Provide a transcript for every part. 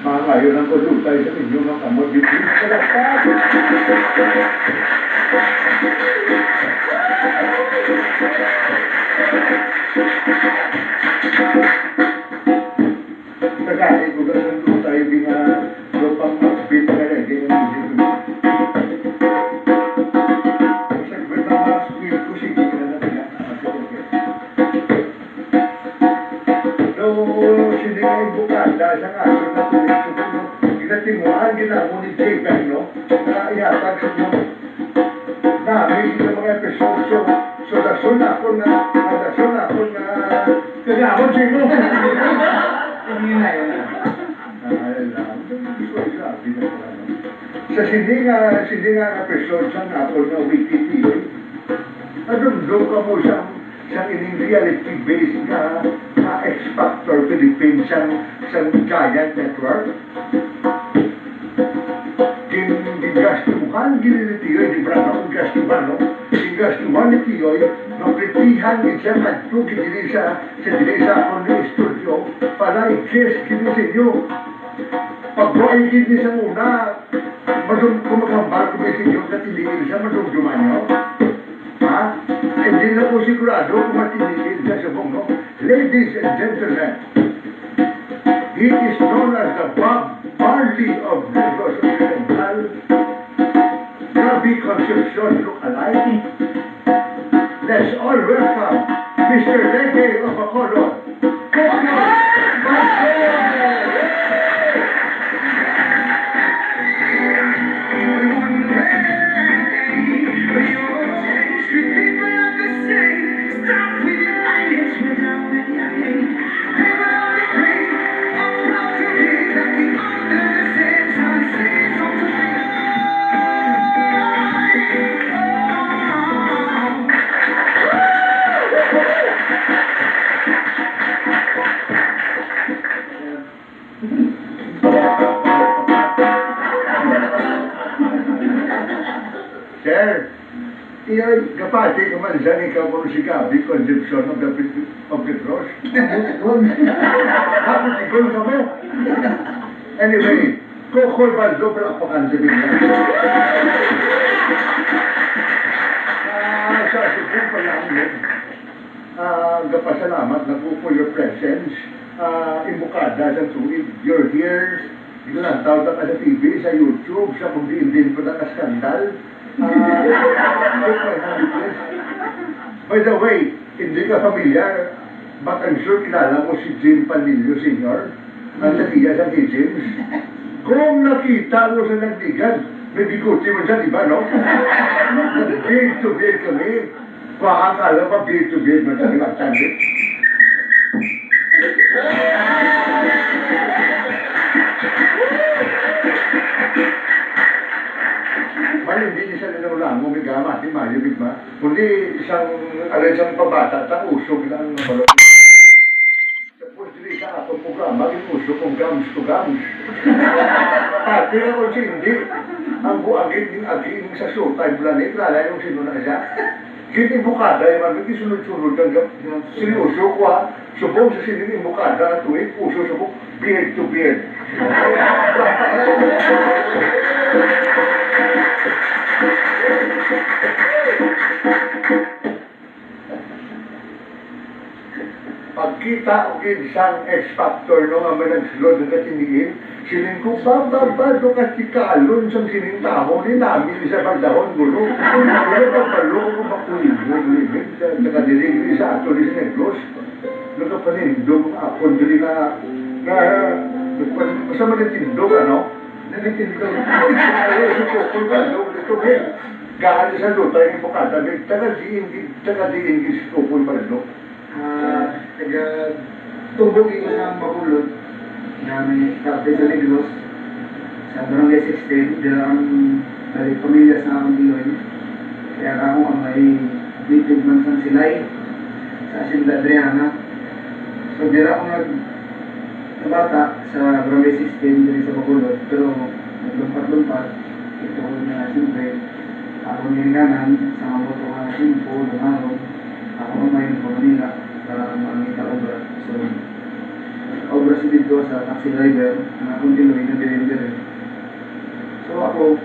Ngayon ang kulutay sa inyo mga kamagiging salapat. Kagaya ko na ng lutay lupang magbit na rin din ang hindi ko. Sagbit na mga squid ko, sige na natin ang sinigay bukada sa kaso na tuloy susunod. Ginatimuan, ginamo ni Jacob, no? Na ihatag sa inyo namin sa mga episode. So dasun ako na kagahon siya mo. Hindi na yun. Sa sininga episode sa Apple na Wiki nadumdum ka mo siyang ining reality-based na X-Factor Philippines siyang giant network. Gigastuhan ginilitiyoy, di brana kong gastuhan, no? Gigastuhan nitiyoy, mapritihan siya kadto gini sa akong studio para i-guess gini sa inyo. Pag-buhay gini sa muna, kung maghambar ko sa inyo, katiliin siya, madumduman nyo. Ha? Hindi na po sigurado kung matinitin siya sa buong, no? Ladies and gentlemen, he is known as the Bob Marley of Negros Occidental. Gabi Concepcion look-alike. Let's all welcome Mr. Reggae of Bacolod. Sir, iyo'y kapati ko man siya ni Kaburo si Gabi, Concepcion of the Cross. Dapat ikon ka mo. Anyway, Kokol Baldo, palapakan sa bigla. Sa sipin pa namin, gapasalamat na po for your presence. Imbukada sa tuwid, you're here. Ilantaw na ka sa TV, sa YouTube, sa kung din pa na ka-skandal. By the way, hindi ka familiar, but I'm sure kilala mo si Jim Panilio Sr., ang tagiya sa James. Kung nakita mo sa nagdigan, may biguti mo dyan, diba, no? Gate to gate kami. Pakakala pa gate to gate mo dyan, magsandik. Hindi siya ninulang mo, may gama, di mayo, di ba? Kundi isang pabata, usog lang ng balon. Tapos dili sa atong programa, usog kong gams to gams. Pati na kung hindi, ang buagin aging sa showtime planet, lala yung sino na siya. Kini bukada, yung mga sunod-sunod ng sinuso ko ha. Subong sa sining bukada na tuwing, subong beard to beard. Pagkita o isang X-Factor no nga may nagsulod ng katinigin, siling ko babado kasi kalon sa sining tao ni namin sa pagdahon gulo. Gulo pagpalo ko makulimig sa nakadilig sa ato ni Sinegros. Nagkapanindog ako dili na masama na tindog ano? Nagtindog. Sa kokol ka, ito ben. Gaan sa luta yung bukata, taga-diin si kokol pa rin, no? Tumbog ko sa Bacolod na may kapit sa Negros sa Barangay 16, dila ang balik pamilya sa akong Diloy. Kaya ako ang may native man sa Silay sa Sinda Adriana. So dila ako nagtabata sa Barangay 16 dili sa Bacolod, pero naglumpat-lumpat ito ko na siyempre ako nilinganan sa mga boto nga simpo, lumarong ako may po Manila para makita obra. So, obra si dito sa taxi driver na continuing na delivery. So ako,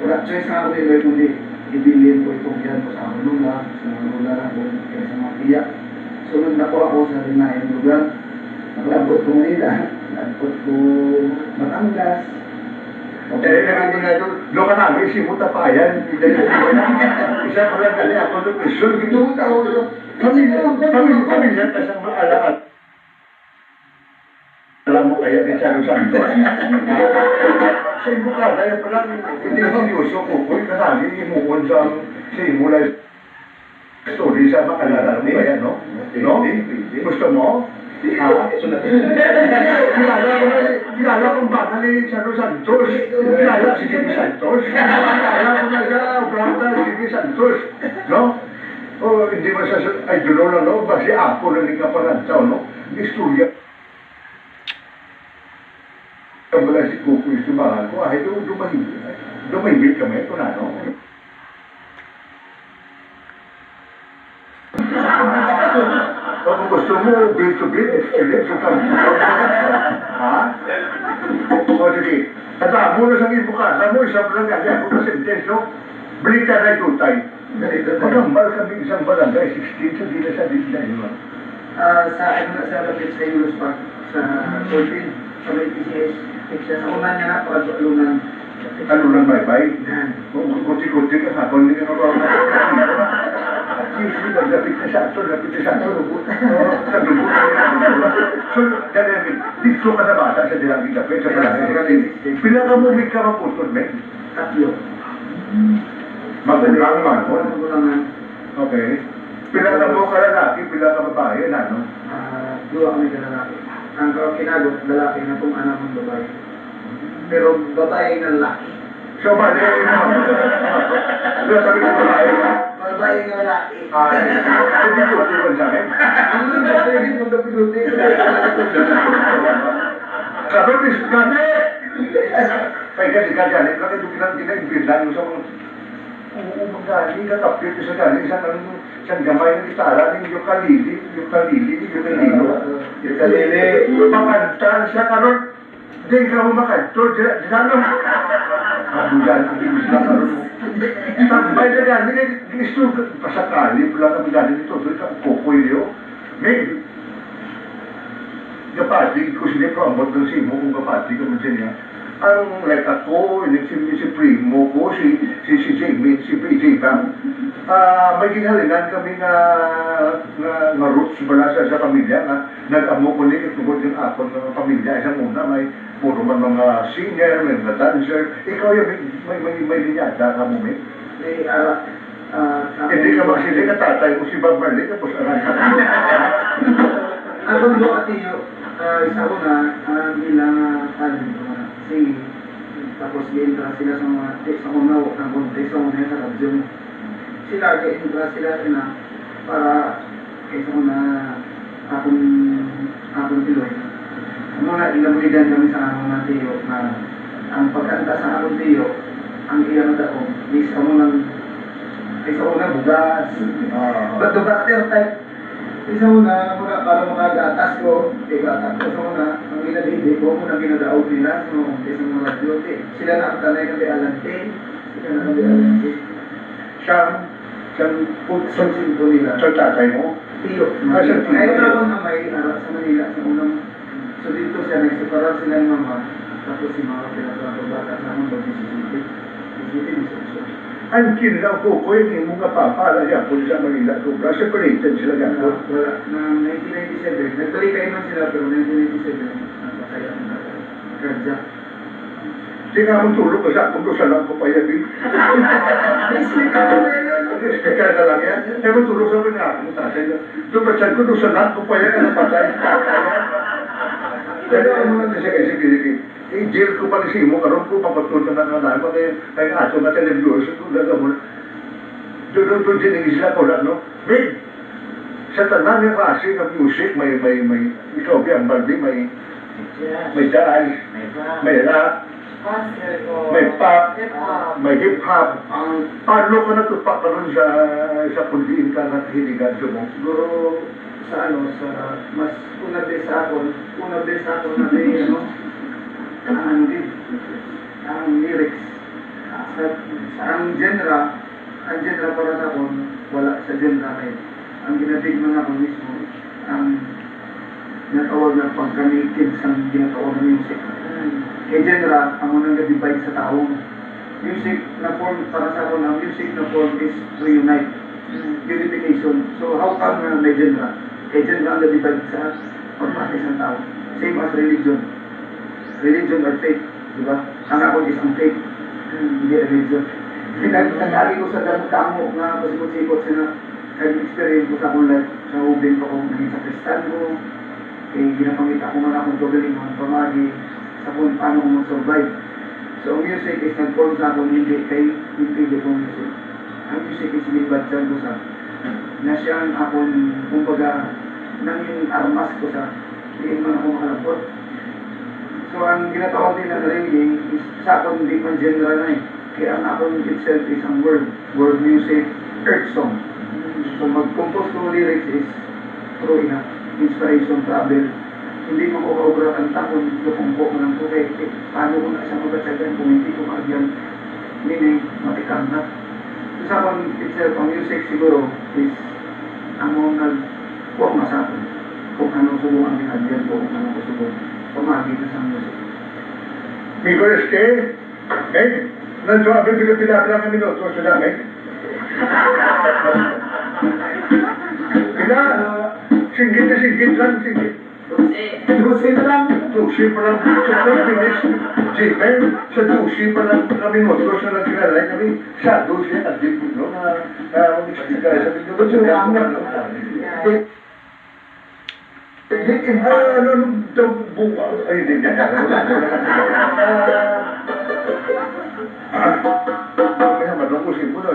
wala choice na ako nila kundi ibilin ko itong yan ko sa lula lang ko kaya sa mga tiyak. Sunod na po ako sa rinayang lugar. Naglabot ko Manila, naglabot ko Batangas. Nakita nga doon, doon ka namin, si Muta pa yan. Isa pa lang kali ako doon, so ginuta ako doon. Pamilya, kasang maalaat. Alam mo kaya ni Charo Santos. Sa imo ka, kaya pa lang, hindi seryoso ko, kung kanali, imuon sa simula story sa makalala mo kaya, no? No? Gusto mo? Kilala kong bata ni Charo Santos. Kilala si Jimmy Santos. Kilala ko na siya, Obrata, Jimmy Santos. No? O hindi mo sa idolo na, no? Basi ako na rin kapalantaw, no? Istorya. Wala si Kuko yung sumahan ko, ay dumahimik kami, ito na, no? O kung gusto mo, build to build, experience, so kami. Ha? O sige, kata mo na sa ibukasa mo, isang barangay, ako na sentence, no? Balita na itutay. Pagambal kami isang barangay, 16, sa dila sa dila, yun. Sa lapit sa Euros Park, sa 14, sa may PCS, sa unan niya na, pag-alunan. Alunan bye-bye? Kuti-kuti ka nga, kung hindi ka nabawa na. Usually, lapit na sa ato, lubot. Sa lubot. So, dahil dito ka na bata sa Dirangin Kapit, sa Palangin. Pila ka mo may ka maputod, men? Tatlo. Magulang man. Magulangan. Okay. Pila ka mo kalalaki, pila ka babae, ano? Dua kami kalalaki. Ang kinagot, lalaki na kung anak ng babae. Pero babae na lalaki. So, mali mo. Diba sabi ko babae ka? Babae na lalaki. Hindi ko tuwan sa akin. Ano yung babae rin magkapiluti? Kababis ka na eh! Kaya kasi kagalit, bakit doon kinag-inbirlan mo sa mga magaling ka kapit sa galing isang gamay ng gitara ng ukulele. Makantan siya karon. Hindi ka mo makanto. Diyan mo. Mabulan ang ibig na karon mo. Tambay na galing. Gusto pasakali. Pula kami galing ito. Doon ka kukoy niyo. May kapati ko sila promote ng simo kung kapati ka mo siya. Ang like ako, si Primo ko, si Jamie, si PJ Bang, may ginalingan kami nga roots bala sa pamilya nga nag-amo ko ni tungkol yung akon ng pamilya. Isang una, may puro man mga singer, may mga dancer. Ikaw yung may linyada ka mo, may? Hindi ka magsili ka tatay ko si Bob Marley, tapos aran ka. Ako doon at iyo, isa ko na bilang talent singing. Tapos di-entra sila sa mga sa unaw ng contest sa una sa radyo. Sila ka-entra sila na para kaysa una akong Piloy. Mga ilamuligan kami sa among mga tiyo na ang pagkanta sa akong tiyo, ang iyang daong is among kaysa una bugas. But the batter type isa muna, para makagatas ko, gatas ko sa una, ang ginadidi ko, muna ginadaog nila, so, isang mga radyo, sila na ang tanay ng alante, sila na ang alante. Siyang putsin ko nila. Sa tatay mo? Tiyo. Ay, ako na may sa Manila, sa unang, so dito siya, nagseparar sila ng mama, tapos si mga pinagkakabata sa among bagisisipit. Ang kinlaw ko ko yung mga papala niya po sa Manila Sobra. Separated sila gano'n. Wala. Na 1997, nagbalik kayo man sila pero 1997, napakaya ang kardiak. Hindi nga mong tulog kasi akong doon sa lang ko pa yan. Speaker na lang yan. Kaya mong tulog sa mga akong tatay. Doon pa siya ko doon sa lang ko pa yan. Ano patay? Pero ano nga sige. I-jail ko pa ni Simo, karoon ko papatulog na nanganay, kaya nga ato na telebiyos, ito laga mo. Doon din sila ko lang, no? May, sa tanan yung klase ng music, may ikaw biyang baldi, may jazz, may rap, may pop, may hip-hop. Paano ka natupak ka nun sa pundiin ka na hinigan mo? Siguro sa mas una best ako na may ang lyrics. Ang genre para sa ako, wala sa genre kayo. Ang ginabig man ako mismo, ang ginatawag na pagka-native sa ginatawag na music. Kaya genre, ang unang divide sa tao. Music na form, para sa ako na music na form is to unite. Unification. So how come na may genre? Kaya genre ang divide sa pagpatay ng tao. Same as religion. Religion or faith. Diba? Ang ako is ang faith. Hindi religion. Nag-ari ko sa damo nga pasikot-sikot sila. Kaya-experience ko sa akong life. Sa ubin ko kung naging sa kristan ko. Kaya ginapangita ko man akong tugaling ng pamagi sa kung paano ko mag-survive. So ang music is nag-form sa akong hindi kong music. Ang music is nilibadsan ko sa na siya ang akong kumbaga nanging armas ko sa hindi man ako makalapot. So ang ginatawag din ng reggae is sa akong hindi man genre na eh. Kaya ang akong itself is ang world music, earth song. So mag-compose ko ng lyrics is true enough, inspiration, travel. Hindi ko obra kanta kung lupungko mo lang ko kaya paano ko na isang mabatsagan kung hindi ko maagyan meaning matikang na. So sa akong itself, ang music siguro is ang mga nag-work na sa akin kung anong subo ang ginagyan ko, kung anong subo pamagi na sa music. Miko este, nandiyo abang pinapila ng minuto sa dami. Pila, singgit na singgit lang, singgit. Lucy na lang. Lucy pa lang, sa 12 minutes, Jimen, sa Lucy pa lang na minuto sa nagkinalay kami, sa Lucy at Jimen, na mag-istigay sa minuto. Lucy na lang. Ay, hindi niya. Kaya malukusin mo na.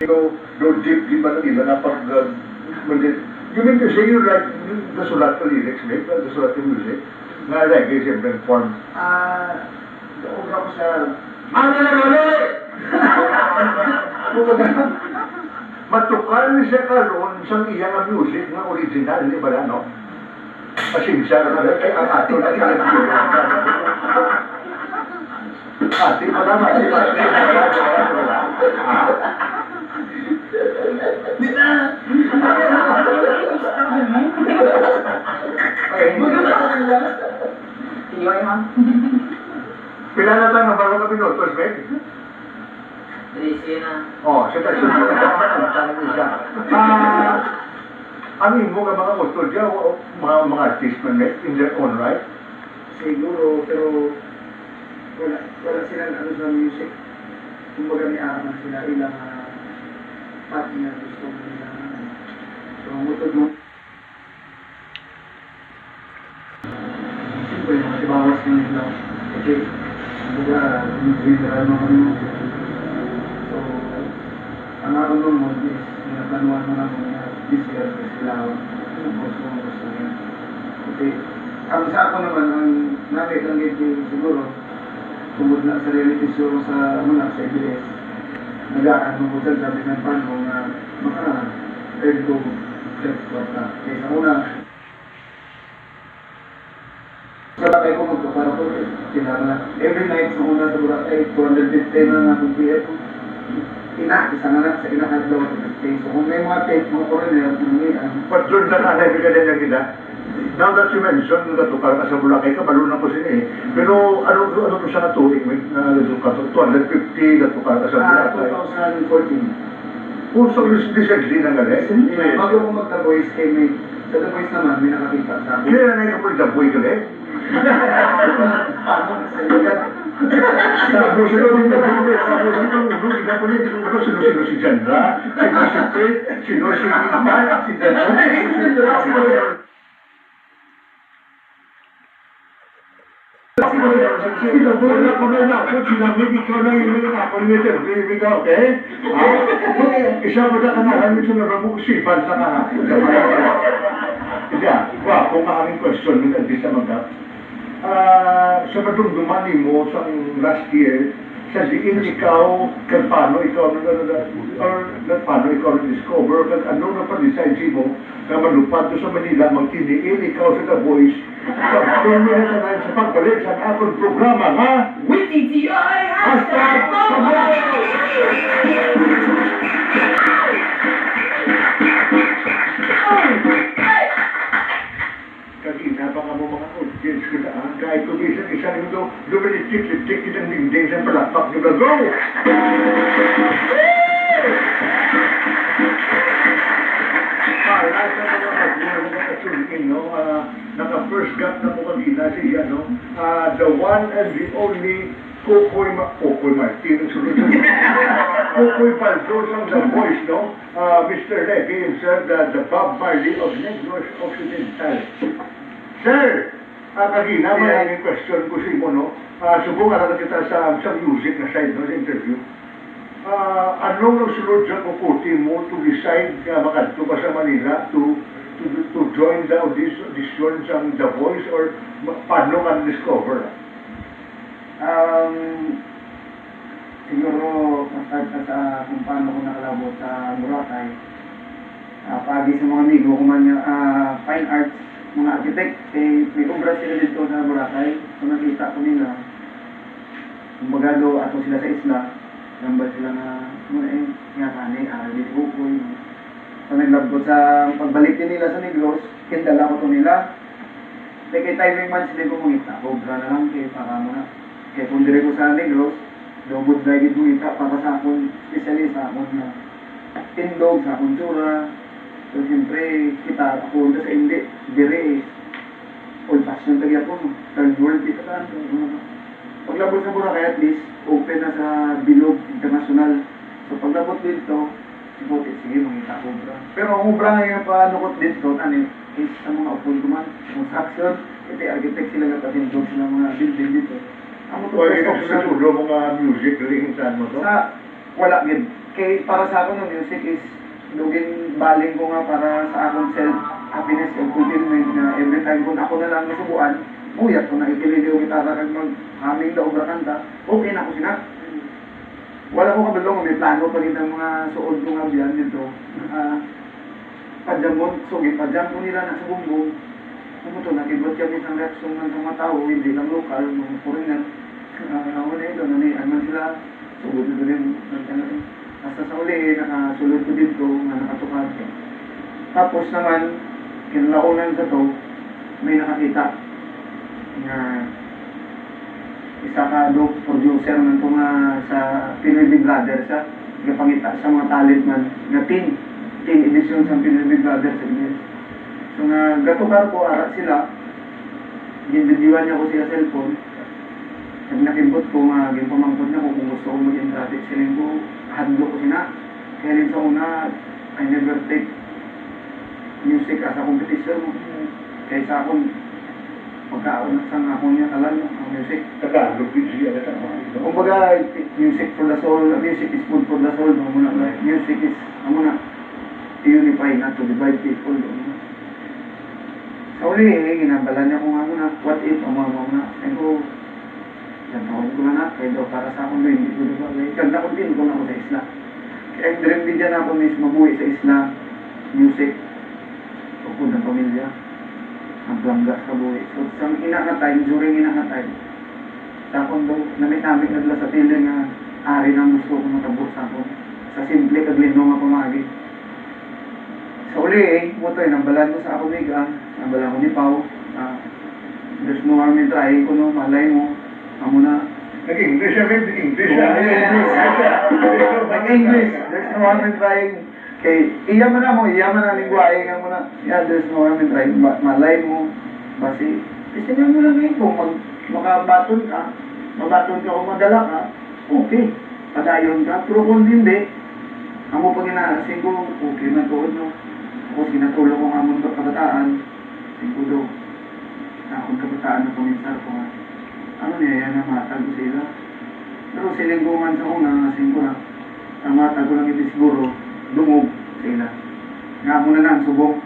No deep, di ba na pag... You mean to say you like nasulat ka lyrics, mate? Nasulat yung music? Na reggae siyempre form. Naubra ko sa... Matukal siya karon sa iyang music na original, di ba no? Pasensya na ay ang ato na kinagbigan. Ati pa naman, di ba? Di na! Pila na tayo ng bago kami notos, Meg? Oh, siya tayo siya. Ang imo ka mga kustodya o mga artist man, Meg, in their own right? Siguro, pero wala silang ano sa music. Kumbaga may araman sila ilang pati na gusto nila. So, mutod mo. Siyempre, matibawas mo nila. Kasi, kumbaga, general mo kami. So, ang araw mo is, nakanuan mo na mga discard na sila. Ang gusto niya. Okay. Ang sa ako naman, ang nakit lang dito siguro, tumod na sa reality show sa sa ABS. Nagaan mo ko sabi ng paano na maka-earn ko self-worth na. Kaya sa una, sa batay ko magpapara ko, every night sa una sa Boracay, 250 na nga kung PF ko. Isa na lang sa inakadlaw sa 50. So kung may mga tape, mga foreigner, But doon na nalagay na kita. Now that you mentioned na tukar ka sa Boracay, kabalunan ko sila eh. Pero ano to siya na tuwing na tukar? 250 na tukar ka sa Boracay? 2014. Kung so recently na galing? Bago ko magta-voice, sa The Voice naman, may nakakita sa akin. Kaya na yung The Voice galing? Sabi ko sila nung nag-uwi, sabi ko sila nung nag-uwi, dapat niya, hindi ko sino si Jandra, sino si Pete, sino si Iman, si Dano. Sinabola ko na ako, sinabit ikaw na yung ako ni Mr. Baby ka, okay? Isa mo na kanahan mo sa nababuksipan sa ka. Kaya, kung maraming question, hindi sa magkap. Sa madumduman mo sa last year, sa diin ikaw, kag paano ikaw, or paano ikaw na-discover, kag ano na pa-decide mo, na malupad to sa Manila, magtiniin ikaw sa The Voice, doon mo na tanan sa pagbalik sa akong programa, ha? Witty TI Hashtag Sabaw! Kanina pa nga mo mga audience ko na kahit kung isang ito, lumilitik-litik kitang dingding sa palapak nyo na go! Para sa mga magulang na kasulin, no? Naka-first gap na mo kanina siya, no? The one and the only Kukoy Martin, sunod sa Kukoy Baldos ang The Voice, no? Mr. Levy himself, the Bob Marley of Negros Occidental. Sir, kanina may yung question ko sa imo, no? Subukan na kita sa music na side, no? Sa interview. Anong nagsunod sa kukuti mo to decide makadto ka sa Manila to join the audition sa The Voice or paano ka na-discover? Siguro, start na sa kung paano ko nakalabo sa Boracay. Pagi sa mga amigo ko man fine arts, mga architect, may obra sila dito sa Boracay. So nakita ko nila, kumbaga ato sila sa isla, gamba sila na, ngakani, di Kukoy. So naglabot sa pagbalik din nila sa Negros, kindala ko to nila. Kaya timing man sila kumungita, obra na lang kaya para mo na. Kaya kung dire ko sa Negros, dobod na gid mo ita para sa akong specialist sa akong tindog, sa akong tsura. So siyempre, kita ako sa hindi, dire old fashion tagi ako, third world dito ka. Paglabot sa Boracay at least, open na sa bilog international. So paglabot dito, sige, mangita ko obra. Pero ang obra ngayon pa nukot dito, is sa mga upon ko man, construction, ito architect sila na patindog sila mga building dito. Pwede ka sa tulo mga music, lihintan mo to? Wala gid. Kaya para sa akin, ang music is lugin baling ko nga para sa akong self-happiness and fulfillment na every time kung ako na lang nasubuan, buyat ko na ikilili yung gitara kag mag-haming na obra kanta, okay na ako sina. Wala ko kabalong, may plano pa rin ang mga suod ko nga biyan dito. Padjamon, so gipadjam ko nila na sa bumbong. Ano to, nakibot kami sa reaksyon ng mga tao, hindi lang lokal, mga foreigner. Ako na ito, ano sila, sugod na rin, basta sa uli, nakasulod ko dito, nga nakatukad. Tapos naman, kinalaunan sa to, may nakakita na isa ka producer man ko nga sa Pinoy Big Brother sa napangita sa mga talent man na teen edition sa Pinoy Big Brother sa Pilipinas. So nga gatukar ko ara sila, ginbidiwan niya ko siya cellphone. Pag nakimbot ko nga ginpamangkot na ko kung gusto ko mag-intrate sila ko, hadlo ko sina. Kaya rin sa una, I never take music as a competition. Kaya sa akong pagkaon sa akong niya kalan ang music. Tagalog, siya na tama. Kumbaga, music for the soul, music is food for the soul. Music is, to unify, not to divide people. Sa uli, ginabalan niya ko nga muna, what if, na. Kaya ko, yan taon ko na kaya daw para sa akong hindi ko diba. Kagda ko din ko na ako sa isla. Kaya ang dream din dyan ako is mabuhay sa isla, music, ukod ng pamilya, ang plangga sa buhay. So, sa time, during time, sa akong daw, namit-namit nagla sa tili nga, ari na gusto ko matabot sa akong. Sa simple, kaglinong ako magi. Sa uli, mutoy, nambalan ko sa ako miga, nambalan ko ni Pao, there's no harm in trying ko, no, malay mo, amo na. Nag-English, English. Nag-English, there's no harm in trying. Kay, iya man na mo, iya man na lingwahe nga mo na, yeah, there's no harm in trying, malay mo, basi, istingan mo lang ngayon, kung makabaton ka o madala ka, okay, padayon ka, pero kung hindi, amo pag inaasin ko, okay na tuod, no? Ako sinatulong ko nga mong kabataan, siguro, akong kabataan na paminsar ko nga, ano niya yan, namatag ko sila. Pero silinggungan sa una, siguro, namatag ko lang ito siguro, dumog sila. Nga muna na ang subong,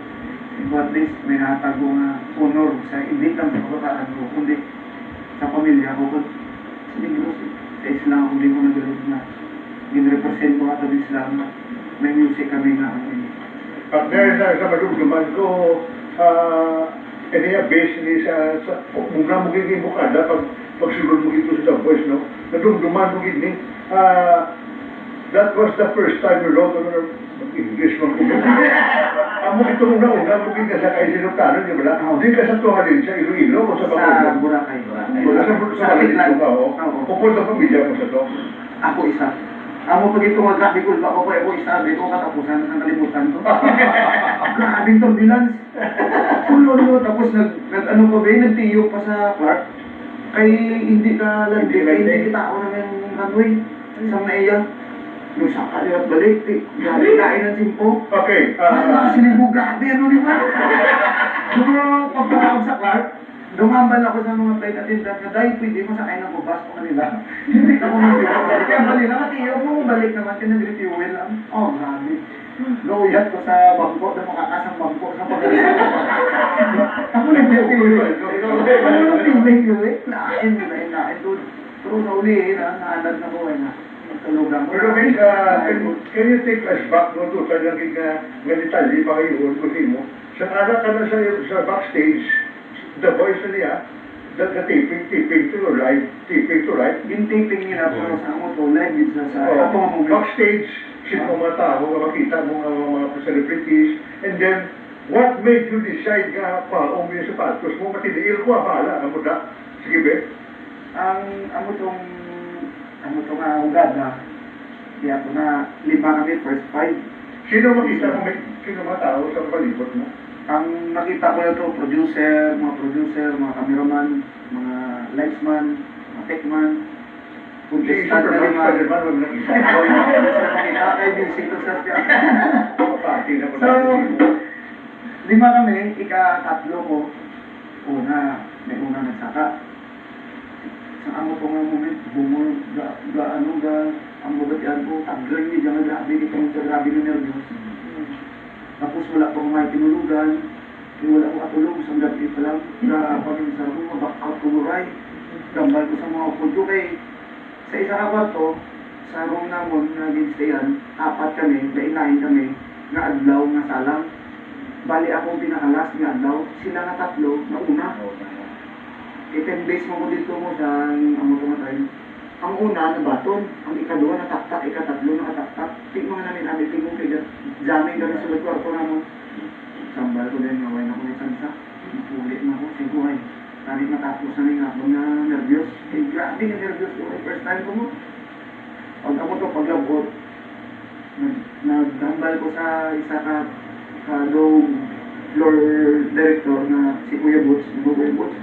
siguro at least may natag ko nga honor sa hindi lang sa kabataan ko, kundi sa pamilya ko, siguro, sa Islam, hindi ko nagulog na gin-represent ko ato ng Islam na may music kami na ano yun. At dahil sa madugduman ko, kaya base ni sa muna mo gini bukada pagsulod mo ito sa The Voice, no? Nadugduman mo gini, that was the first time you wrote on English mo ko. Amo ito una mo gini ka sa kay Sinutano, di ba? Hindi ka sa Tuhalin sa Iloilo o sa Bacolod? Sa Boracay. Wala sa Bacolod ka, o? Pupunta pamilya mo sa to? Ako isa. Amo pag ito mag-grabe ko, ako pa ako isa, ko katapusan, nakalimutan ko. Grabing turbulence. Tulo, tapos ano pa ba, nagtiyok pa sa Clark. Kay hindi ka landi, kay hindi kita ako naman yung runway. Isang naiya. Nung saka niya balik, grabe kain ng simpo. Okay. Nakasilibo, grabe, ano ni ba? Siguro, pagpapakag sa Clark, dumambal ako sa mga flight attendant na dahil pwede mo sakay ng bubas ko kanila. Hindi na ko mag-fuel. Kaya bali na, matiyo mo, balik naman, kinag-refuel lang. Oh, grabe. Luyat ko sa bangko, na makakasang bangko sa pag-alisa. Ako nag-refuel. Ano yung pinag-refuel? Nain doon. Pero sa uli, naanad na ko, na. Talugang ko. Pero may, can you take us back no to sa naging nga detalye ba kayo mo? Sa ara ka na sa backstage, The Voice niya, the taping to live, Yung taping nila po sa mo to, live yun sa ato nga moment. Backstage, sino mga tao, makita mo ang mga celebrities, and then, what made you decide nga pa, yung sapatos mo, matiniil ko, bahala, ano na? Sige, be? Amo tong ugada, di ako na 5 kami, first 5. Sino makita mo, sino mga tao sa palibot mo? Ang nakita ko na ito, producer, mga cameraman, mga lightsman, mga techman, contestant na lima. Spider-Man, wala na isa. Sila makita kay Vincent to sa siya. Pati na So, 5 kami, ika-3 ko. May una nagsaka. Sa amo ko nga moment, bumol, ang babatian ko, taglang niya, grabe, itong sa grabe na nervyos. Tapos wala pa may tinulugan, wala ko katulog, isang gabi pa lang, pagin sa room, back-out kumuray. Gambal ko sa mga upod ko kay sa isa kwarto, sa room namon na ginstayan, 4 kami, lain-lain kami, nga adlaw, nga salang. Bali ako pinakalas nga adlaw, sila nga 3, na una. Kaya 10 days mo ko dito mo sa amo tumatay. Ang una, nabaton. Ang ika-2, nataktak. Ika-3, nakataktak. Tingnan namin namin, tingnan kayo. Jamming kami sa kwarto na mo. Sambal ko din, ngaway na ko ng sansa. Napulit na ako, siguay. Tanit matapos na rin ako na nervyos. Eh, grabe na nervyos ko. First time ko mo. Pag ako to, paglabot, nagdambal ko sa isa ka-low floor director na si Kuya Boots. Kuya Boots.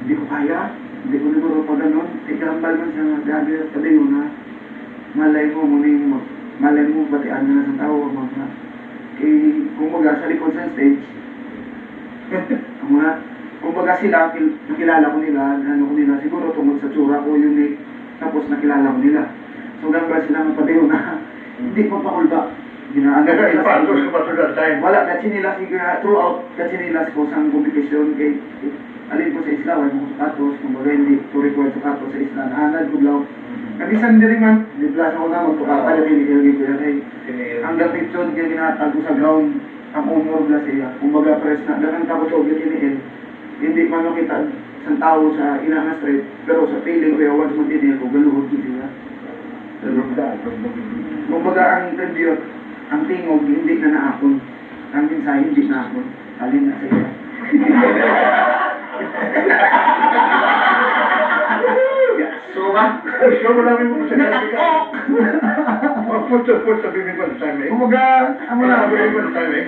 Hindi ko kaya. Hindi ko naguro pa ganon. Ikambal man siya nagagabi at padayo na malay mo batian na sa tao. Kung baga sa likod sa stage, kung baga sila, nakilala ko nila, siguro tungkol sa tsura ko, unique, tapos nakilala ko nila. So gamba sila magpadayo na, hindi pa pakulba. Nag-ipatos ka pa to that time? Wala, kasi nila throughout, kasi nila ko sa competition kay alin ko sa isla, wala mo sapatos, kumbaga hindi ko record sapatos sa isla, naanad ko lang. Kabisan din man, di plus ako na magpukata na kinigilgi ko yan. Ang dapitsod kaya ginatag ko sa ground, ang umor na siya. Kumbaga press na, dagang tapos o kinigil. Hindi man makita isang tao sa ina na street, pero sa feeling ko yung once mo tinil ko, galuhod ko siya. Kumbaga ang tribute, ang tingog, hindi na naakon. Ang mensahe, hindi na akon. Alin na siya. So ba? So mo namin mo sa kaya. Put sa bibig ko sa time eh. Kumaga, amo na. Bibig ko sa time eh.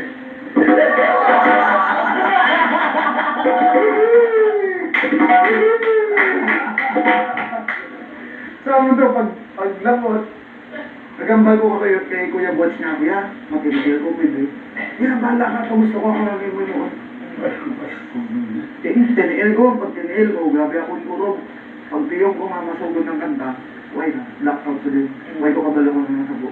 So amo to, paglapot, nagambal ko kayo kay Kuya Bots nga, Kuya, matigil ko pwede. Kuya, bala ka, kamusta ko ang lagay mo noon? Tinil ko, pag tinil ko, grabe ako turog. Pag tiyong ko nga masugod ng kanta, why na, blackout ko din. Why ko kabalo ko ng sabo.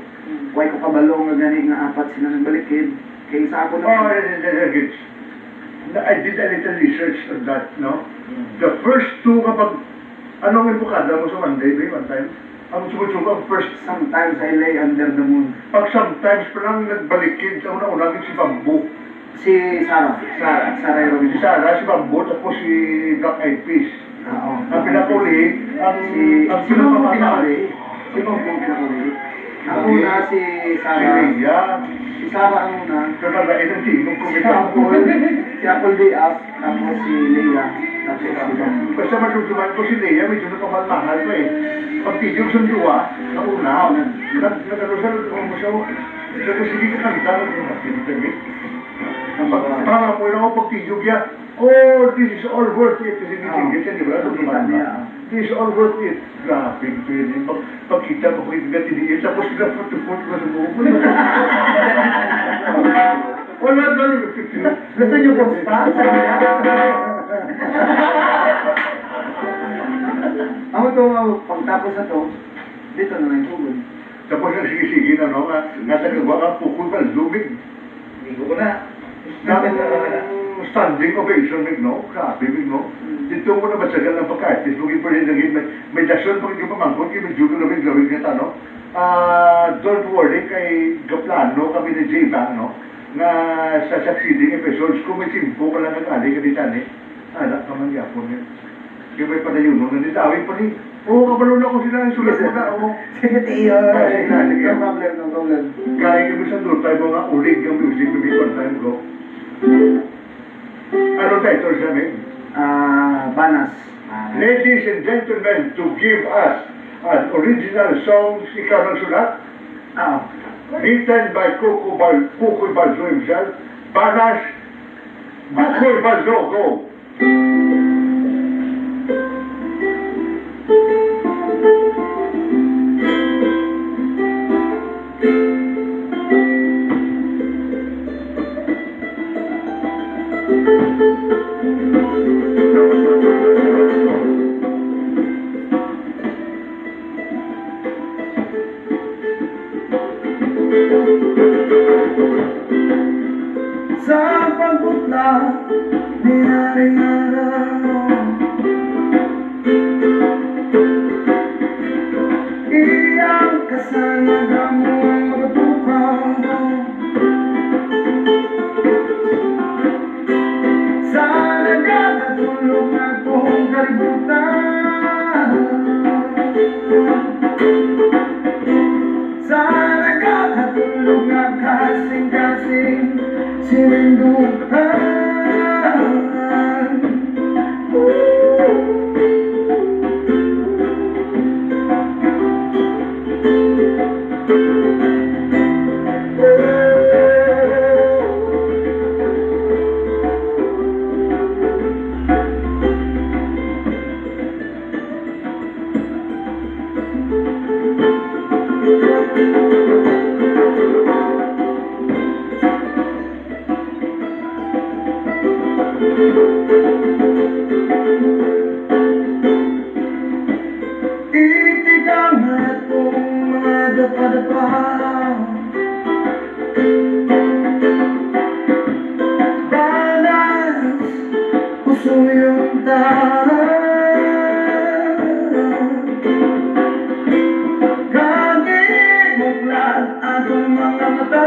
Why ko kabalo nga gani nga 4 sila ng balikid. Kaya isa ako na... Oh, I did a little research on that, no? The first 2 kapag Anong impukada mo sa Monday, ba one time? Ang sumutsugo, ang first, Sometimes I lay under the moon. pag sometimes pa lang nagbalikid sa una-una si Bamboo. Si Sarah. Sarah Si Robinson. Sarah, si Bamboo, tapos si Black Eyed Peas. Oo. Ang pinakuli, ang Si Bamboo pinakuli. pinakuli, Si Bamboo pinakuli. Ang una si si Sarah. Leia, Si Sarah ang una. kapalain ang tinong Si kumita. Apple. Si Apple Day Up. Tapos si Leila. Tapos si Bamboo. Basta matutulungan ko si Leia, medyo napamalmahal pa eh. Pag tidyong sunduwa, na una, nag-alusal ko mo siya, sige ka kanta, nag-alusal Parang mo yun ako pag tidyog niya, oh, this is all worth it. Kasi hindi siya, di ba? This is all worth it. Grabe, pwede. Pagkita ko, pagkita tiniin, tapos sila photo-photo na sa buko. Wala na rin. Gusto niyo po spa? Ako ito, pagtapos na to, dito na lang tugod. Tapos nagsige-sige na, no? Nasa kagwa ka, pukul pa, lumig. Hindi ko na. Standing ovation, no? Grabe, no? Dito mo na masagal ng pagka-artist, maging pa rin naging may dasyon pag hindi pamangkot, yung medyo gawin kita, no? Don't worry, kay Gaplano, kami ni J-Bang, no? Na sa succeeding episodes, kung may simpo ka lang nag-ali ka dito, anak naman yapon yun. Kaya may padayon, no? Nanditawin pa ni, oo, kabalon ako sila, sulat mo na, oo. Sige, tiyo. Sige, sige. No problem, no problem. Kaya kami sa doon tayo mga ulig ng music to be one time go. Ano title sa amin? Banas. Ladies and gentlemen, to give us an original song, ikaw ng sulat, written by Kukoy Balzo himself, Banas, Kukoy Balzo, go! Sa pagputla ni Haring Araw, iyang kasanaga mo ang magatukaw. Sa nagkakatulog na kong kalibutan, sa nagkakatulog na kasing-kasing sininduhan. Itigang atong mga dapa-dapa, banas, puso yung tahan. Kagimuklat atong mga mata,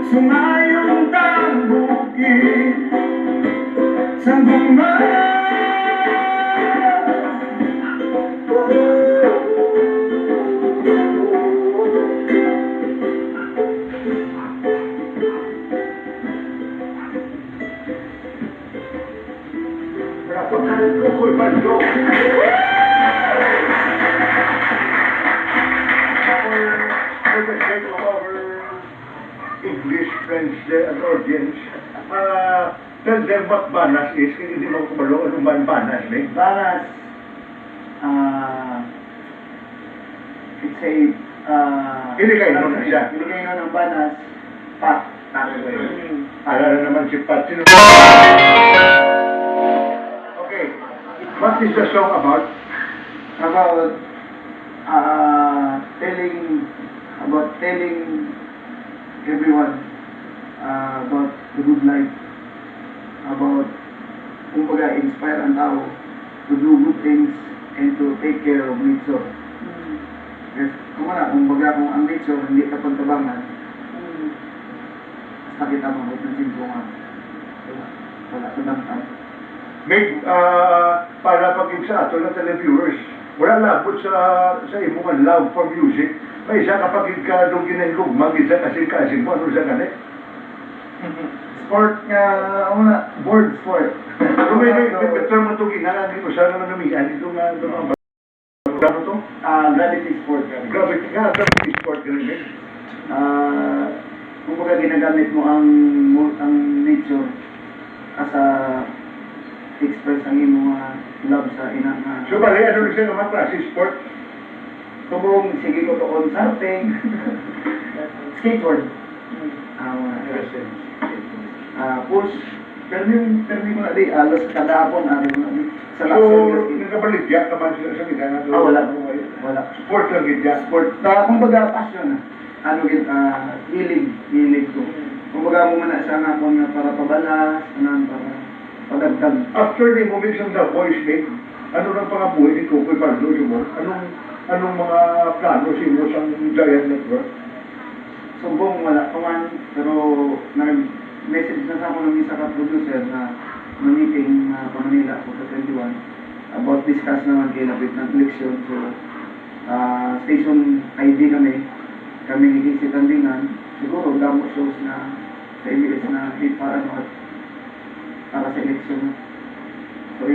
sumayong tambukid sa gumawa. Kukoy Balzo. For the sake of our English friends and audience, tell them what banas is. Kaya hindi mo kumalo, anong ba ang banas, eh? Banas, it's a, Iligay mo na siya. Iligay mo ng banas, pat. Alala naman si Pat. Okay. What is the song about? About telling everyone about the good life, about tao to do good things and to take care of nature. Yes, kung baga kung ang nature hindi ka pagtabangan, basta kita mabot ng simpungan. Wala ka bangtang. May, para pag sa ato na televiewers, wala labot sa imong love for music. May isa kapag ikadong ginagugmag, isa kasi mo, ano sa ganit? Sport nga, board sport. Pero may term mo ito ginalagi ko sana na namihan, ito nga, ano to? Gravity sport. Gravity sport, ganun eh. Kung baga ginagamit mo ang nature as a express ang iyong love sa ina nga. So, bali, ano rin siya naman klase sport? Tubong, sige ko to surfing, skateboard, push, permi mo na di, alas kada hapon, sa So, nagkabaligya ka man sa gitna? Wala. Sport lang gitya? Sport, kung baga passion hilig ko. Kung baga mo man sa nga kung para pabalas, para padagdag. After the movie ng The Voice, Nick, ano nang pangabuhay ni Coco Baldo mo? Anong mga plano mo sa Giant Network? Subong wala pa man, pero nag-message na sa ako ng isa ka producer na meeting pa Manila ako sa 21 about discuss naman kay lapit ng eleksyon. So, station ID kami nagkisitan dingan, siguro damo shows na sa ABS na para sa eleksyon. So,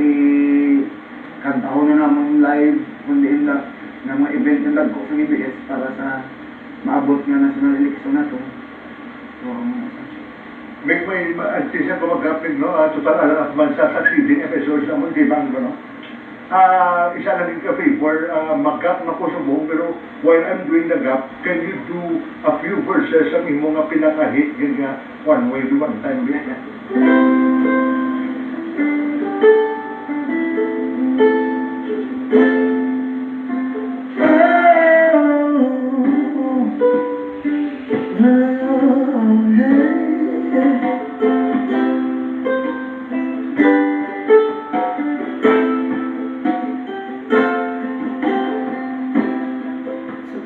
kantaho na naman live, kundi na mga event na lag ko sa ABS para sa maabot nga national election na to. So, May antisya pa mag-gapin, no? Total alam at bansa succeeding episodes naman, di ba, no? Isa lang yung favor, mag-gap na ko sa buong, pero while I'm doing the gap, can you do a few verses ang imong nga pinaka-hit, yun nga, one way to one time, yeah?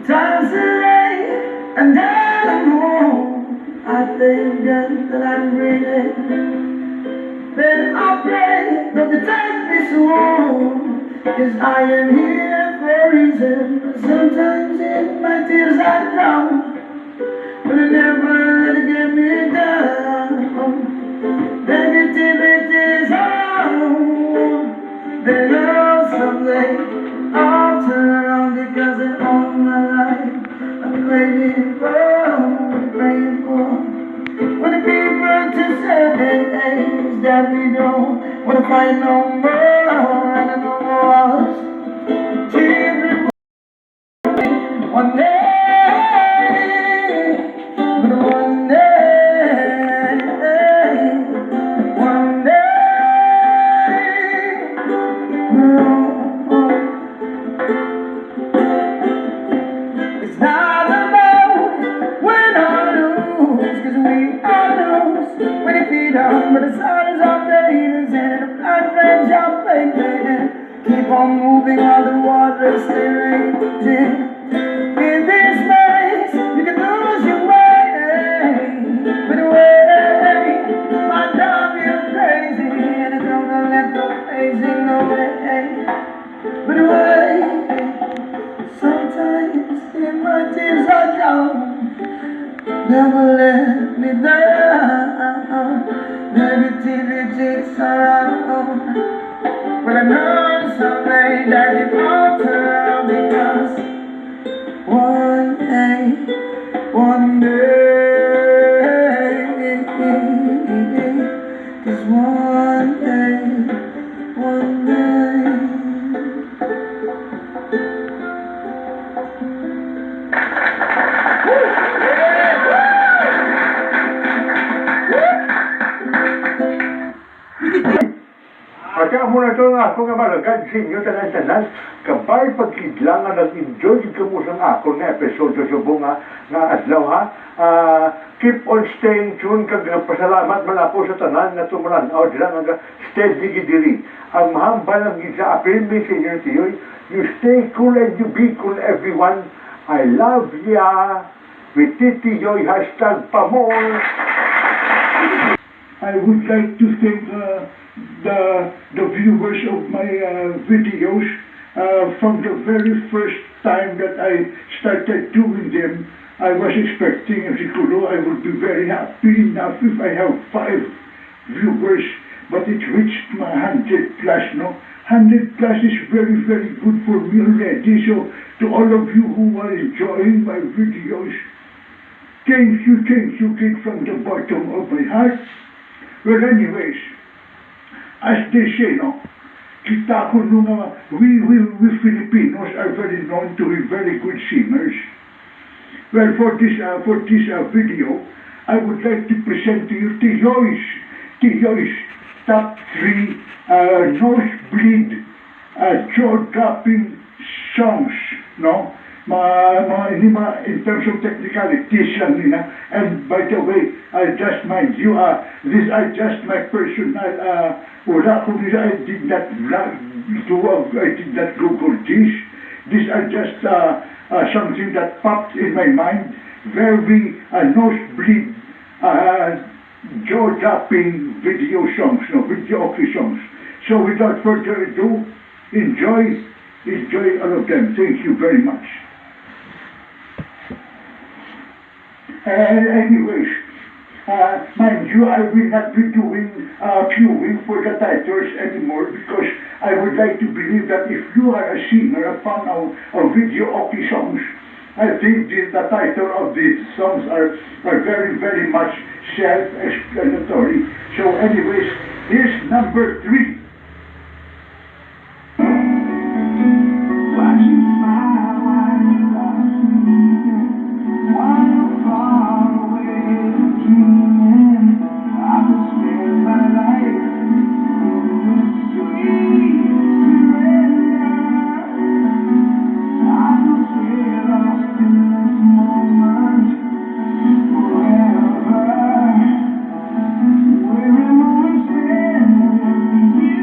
Sometimes I lay and I'm home. I thank God that I'm breathing. Then I pray that the time is warm, 'cause I am here for a reason. Sometimes in my tears I drown, but I never let it get me down. Negativity is all. Then someday I'll turn around because in all my life I'm praying for the people to say things that we don't wanna fight no more. And I know us children one day, but one day, one day. It's not about win or lose, 'cause we all lose when it feed on. But the sun is up the haters and the blood friends are playing. Keep on moving while the water stay raging. In this race, you can lose your way, but wait, my dog, you're crazy, and I'm gonna let the crazy know it. But wait, sometimes in my tears I drown. Never let me down. Negativity's around, but I know someday that it will turn, because one day, one day, 'cause one day, one day. At Kamo na ito nga ako nga malagad sa inyo tanan-tanan. Kabay pagkidlangan nag-enjoy ka mo sa ako na episode sa subong nga adlaw ha. Keep on staying tuned kag pasalamat man ako sa tanan nga tumulan o dira nga steady gidiri. Ang mahambal ng isa apilmi sa inyo tiyoy. You stay cool and you be cool everyone. I love ya. With Titi Yoy #pamor. I would like to thank the viewers of my videos from the very first time that I started doing them. I was expecting siguro I would be very happy enough if I have 5 viewers, but it reached my 100 plus, no? 100 plus is very, very good for me already. So to all of you who are enjoying my videos, thank you kid from the bottom of my heart. Well, anyways, as they say, no, kita ko nung we Filipinos are very known to be very good singers. Well, for this video, I would like to present to you Tiyoy's top 3 nosebleed jaw-dropping songs, no? In terms of technicalities lang nila. And by the way, I just mind you, these are just my personal, wala ko nila, I did not Google this. These are just something that popped in my mind. Very nosebleed, jaw-dropping video songs, no, video songs. So without further ado, enjoy all of them. Thank you very much. Anyways, mind you, I will not be doing queuing for the titles anymore because I would like to believe that if you are a singer, a fan of video songs, I think the title of these songs are very, very much self-explanatory. So anyways, here's number 3. We're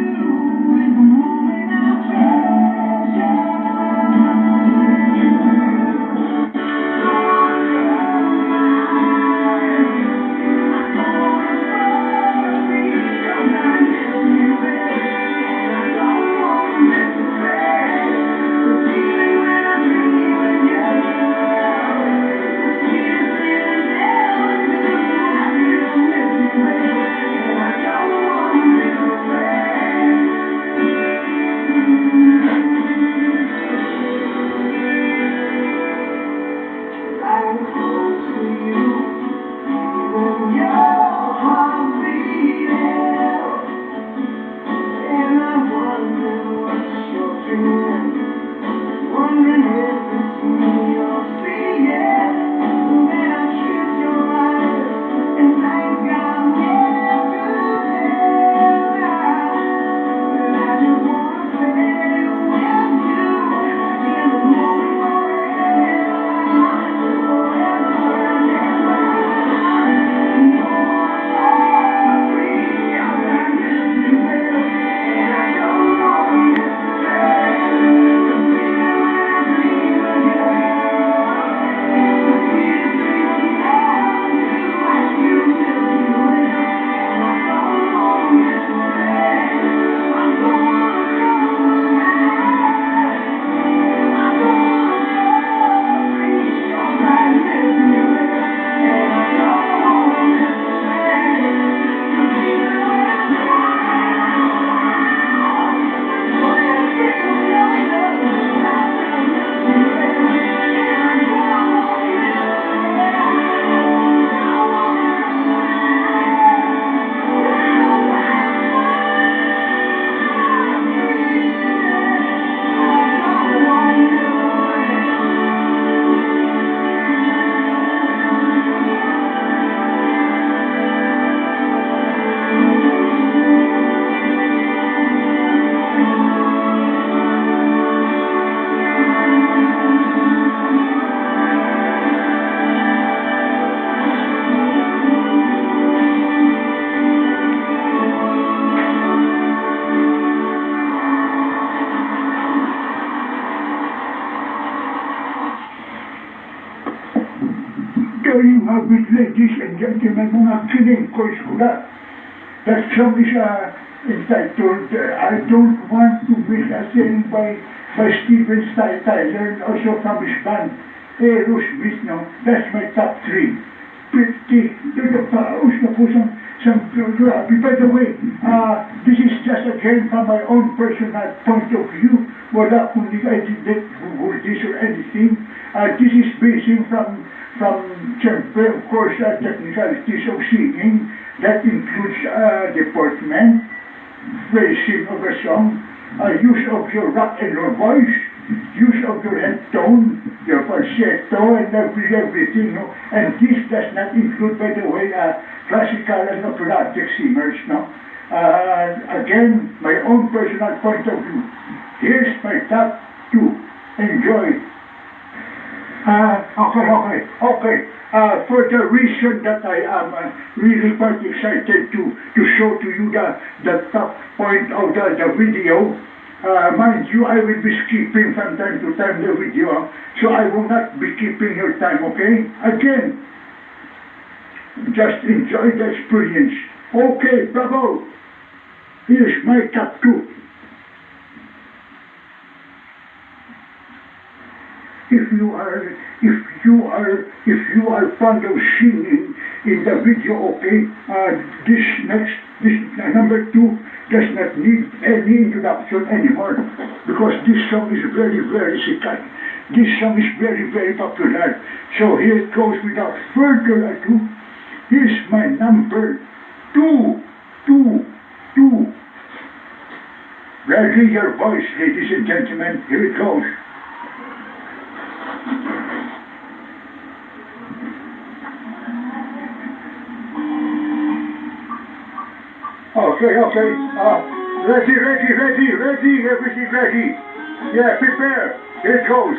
Kayo nga with ladies and gentlemen, mga kinengkoys ko na. That song is entitled, I Don't Want to Miss a Thing by Steven Tyler, and also from his band, Aerosmith, no? That's my top 3. Pretty, nagpaus na po some grabe. By the way, this is just again from my own personal point of view. Wala kundi I didn't Google this or anything. This is basing from siyempre, of course, technicalities of singing. That includes deportment, phrasing of a song, use of your rock and roll voice, use of your head tone, your falsetto, and everything, no? And this does not include, by the way, classical and operatic singers, no? Again, my own personal point of view. Here's my top 2. Enjoy. Okay. For the reason that I am really quite excited to show to you the top point of the video, mind you, I will be skipping from time to time the video, so I will not be keeping your time, okay? Again, just enjoy the experience. Okay, bravo! Here's my top 2. If you are fond of singing in the video, okay, this number 2 does not need any introduction anymore, because this song is very, very sikat. This song is very, very popular. So here it goes without further ado. Here's my number 2. Ready your voice, ladies and gentlemen. Here it goes. Okay. Ready, everything ready. Yeah, prepare. Here it goes.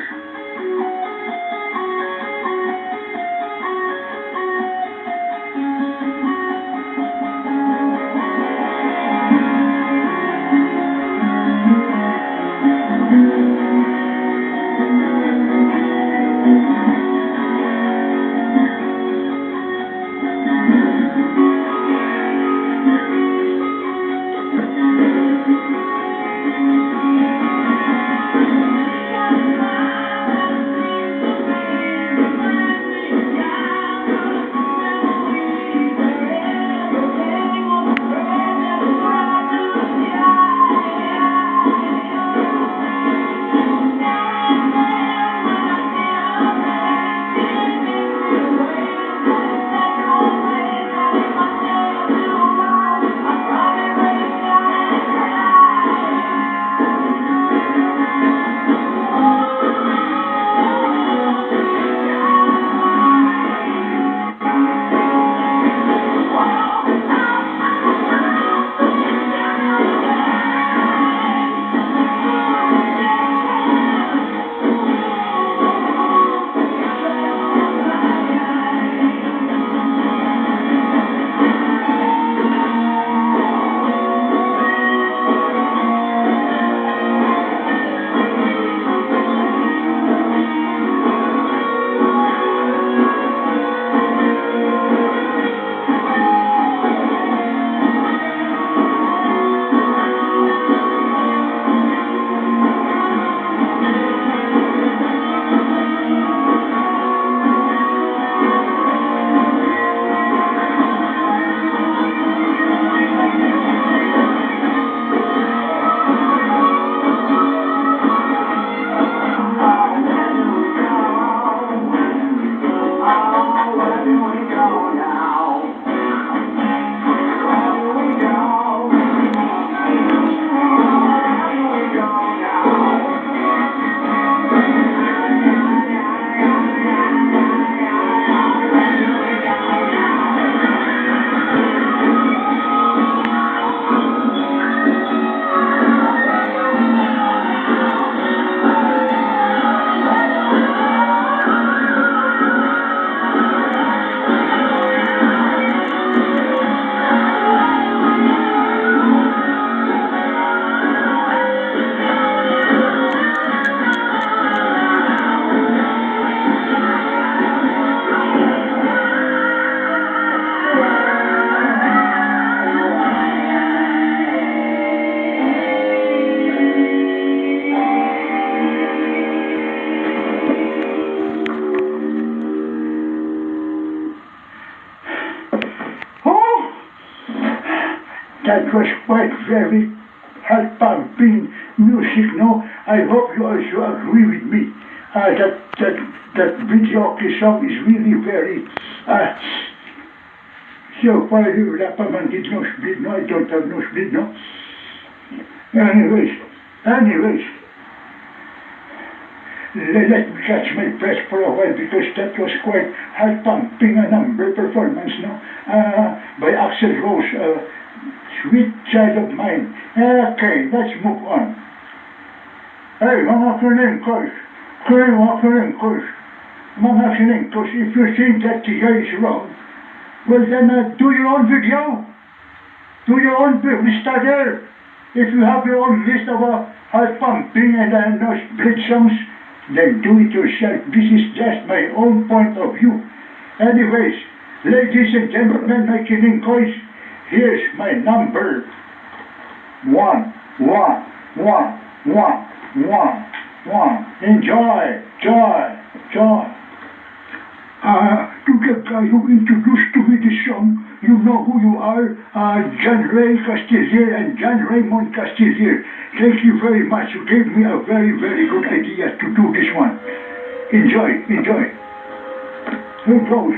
That was quite very heart-pumping music, no? I hope you also agree with me. That video song is really very, so far wala pa man did nosebleed, no? I don't have nosebleed, no? Anyways, let me catch my breath for a while because that was quite heart-pumping a number performance, no? By Axl Rose, Sweet Child of Mine. Okay, let's move on. Hey, mga kinengkos, if you think that the guy is wrong, well then do your own video. Do your own business starter. If you have your own list of heart-pumping and split songs, then do it yourself. This is just my own point of view. Anyways, ladies and gentlemen, my kinengkos, here's my number 1. Enjoy. To the guy who introduced to me this song, you know who you are, John Ray Castillier and John Raymond Castillier. Thank you very much. You gave me a very, very good idea to do this one. Enjoy. Here it goes.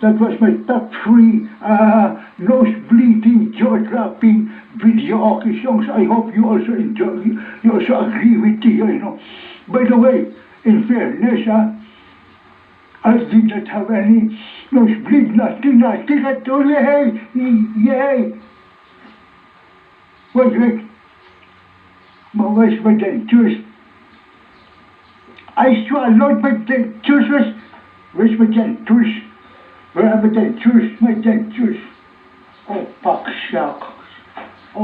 that was my top three nose bleeding, jaw dropping video hockey songs. I hope you also enjoy. You also agree with me, you know. By the way, in fairness, I did not have any nosebleed, nothing at all. Yay! Wait. Where's my dentures? I swallowed my dentures. Where's my dentures? Where are my dentures? My dentures. Oh, fuck, shock.